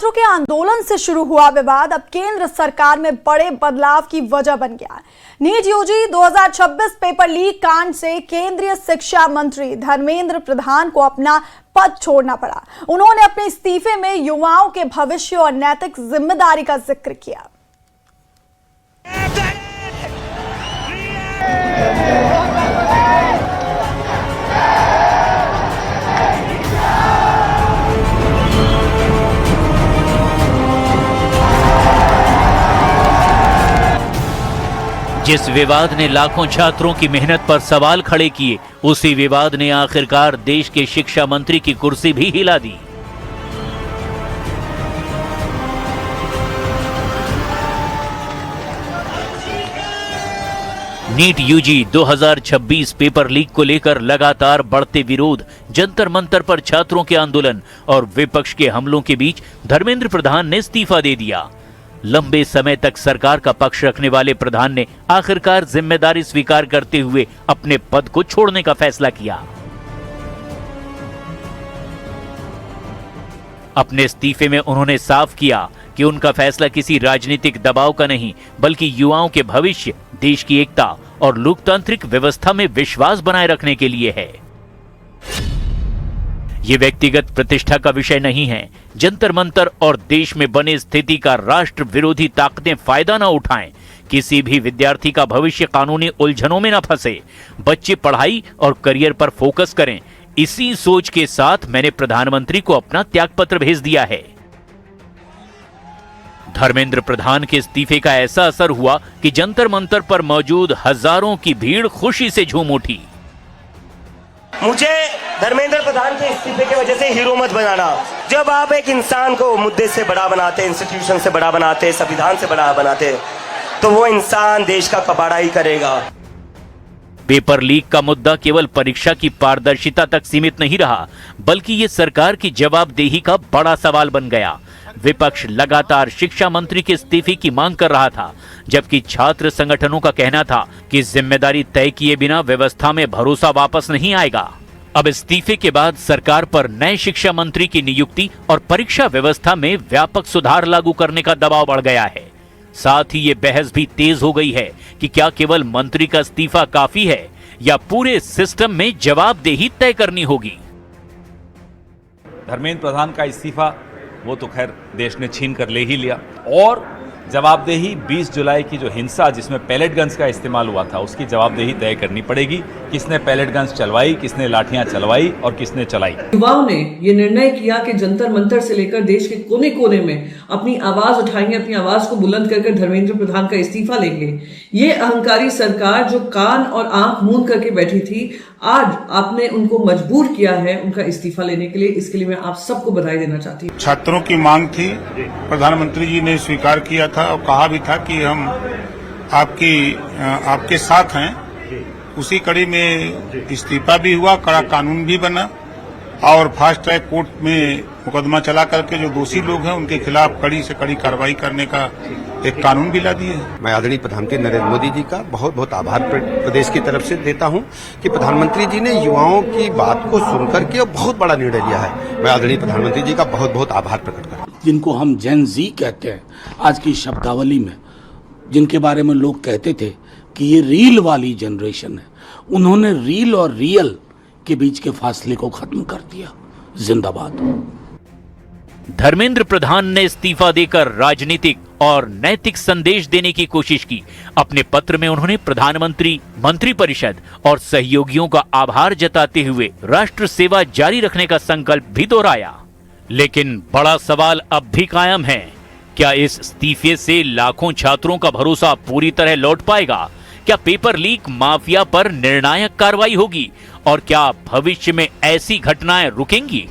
छात्रों के आंदोलन से शुरू हुआ विवाद अब केंद्र सरकार में बड़े बदलाव की वजह बन गया है। नीट यूजी 2026 पेपर लीक कांड से केंद्रीय शिक्षा मंत्री धर्मेंद्र प्रधान को अपना पद छोड़ना पड़ा। उन्होंने अपने इस्तीफे में युवाओं के भविष्य और नैतिक जिम्मेदारी का जिक्र किया। जिस विवाद ने लाखों छात्रों की मेहनत पर सवाल खड़े किए, उसी विवाद ने आखिरकार देश के शिक्षा मंत्री की कुर्सी भी हिला दी। नीट यूजी 2026 पेपर लीक को लेकर लगातार बढ़ते विरोध, जंतर मंतर पर छात्रों के आंदोलन और विपक्ष के हमलों के बीच धर्मेंद्र प्रधान ने इस्तीफा दे दिया। लंबे समय तक सरकार का पक्ष रखने वाले प्रधान ने आखिरकार जिम्मेदारी स्वीकार करते हुए अपने पद को छोड़ने का फैसला किया। अपने इस्तीफे में उन्होंने साफ किया कि उनका फैसला किसी राजनीतिक दबाव का नहीं, बल्कि युवाओं के भविष्य, देश की एकता और लोकतांत्रिक व्यवस्था में विश्वास बनाए रखने के लिए है। ये व्यक्तिगत प्रतिष्ठा का विषय नहीं है। जंतर मंतर और देश में बने स्थिति का राष्ट्र विरोधी ताकतें फायदा न उठाएं, किसी भी विद्यार्थी का भविष्य कानूनी उलझनों में न फंसे, बच्चे पढ़ाई और करियर पर फोकस करें। इसी सोच के साथ मैंने प्रधानमंत्री को अपना त्यागपत्र भेज दिया है। धर्मेंद्र प्रधान के इस्तीफे का ऐसा असर हुआ कि जंतर मंतर पर मौजूद हजारों की भीड़ खुशी से झूम उठी। मुझे धर्मेंद्र प्रधान के इस्तीफे की वजह से हीरो मत बनाना। जब आप एक इंसान को मुद्दे से बड़ा बनाते, इंस्टीट्यूशन से बड़ा बनाते, संविधान से बड़ा बनाते, तो वो इंसान देश का कबाड़ा ही करेगा। पेपर लीक का मुद्दा केवल परीक्षा की पारदर्शिता तक सीमित नहीं रहा, बल्कि ये सरकार की जवाबदेही का बड़ा सवाल बन गया। विपक्ष लगातार शिक्षा मंत्री के इस्तीफे की मांग कर रहा था, जबकि छात्र संगठनों का कहना था कि जिम्मेदारी तय किए बिना व्यवस्था में भरोसा वापस नहीं आएगा। अब इस्तीफे के बाद सरकार पर नए शिक्षा मंत्री की नियुक्ति और परीक्षा व्यवस्था में व्यापक सुधार लागू करने का दबाव बढ़ गया है। साथ ही ये बहस भी तेज हो गई है कि क्या केवल मंत्री का इस्तीफा काफी है या पूरे सिस्टम में जवाबदेही तय करनी होगी। धर्मेंद्र प्रधान का इस्तीफा वो तो खैर देश ने छीन कर ले ही लिया, और जवाबदेही 20 जुलाई की जो हिंसा जिसमें पैलेट गन्स का इस्तेमाल हुआ था, उसकी जवाबदेही तय करनी पड़ेगी। किसने पैलेट गन्स चलवाई, किसने लाठियां चलवाई और किसने चलाई। युवाओं ने ये निर्णय किया कि जंतर मंतर से लेकर देश के कोने कोने में अपनी आवाज उठाएंगे, अपनी आवाज को बुलंद करके धर्मेंद्र प्रधान का इस्तीफा लेंगे। ये अहंकारी सरकार जो कान और आंख मूंद करके बैठी थी, आज आपने उनको मजबूर किया है उनका इस्तीफा लेने के लिए। इसके लिए मैं आप सबको बधाई देना चाहती हूँ। छात्रों की मांग थी, प्रधानमंत्री जी ने स्वीकार किया था और कहा भी था कि हम आपके साथ हैं। उसी कड़ी में इस्तीफा भी हुआ, कड़ा कानून भी बना और फास्ट ट्रैक कोर्ट में मुकदमा चला करके जो दोषी लोग हैं उनके खिलाफ कड़ी से कड़ी कार्रवाई करने का एक कानून भी ला दिए। मैं आदरणीय प्रधानमंत्री नरेंद्र मोदी जी का बहुत बहुत आभार प्रदेश की तरफ से देता हूं कि प्रधानमंत्री जी ने युवाओं की बात को सुनकर के बहुत बड़ा निर्णय लिया है। मैं आदरणीय प्रधानमंत्री जी का बहुत बहुत आभार प्रकट करता हूं। जिनको हम जेन जी कहते हैं आज की शब्दावली में, जिनके बारे में लोग कहते थे कि ये रील वाली जनरेशन है, उन्होंने रील और रियल के बीच के फासले को खत्म कर दिया। जिंदाबाद। धर्मेंद्र प्रधान ने इस्तीफा देकर राजनीतिक और नैतिक संदेश देने की कोशिश की। अपने पत्र में उन्होंने प्रधानमंत्री, मंत्रिपरिषद और सहयोगियों का आभार जताते हुए राष्ट्र सेवा जारी रखने का संकल्प भी दोहराया। लेकिन बड़ा सवाल अब भी कायम है, क्या इस इस्तीफे से लाखों छात्रों का भरोसा पूरी तरह लौट पाएगा? क्या पेपर लीक माफिया पर निर्णायक कार्रवाई होगी और क्या भविष्य में ऐसी घटनाएं रुकेंगी?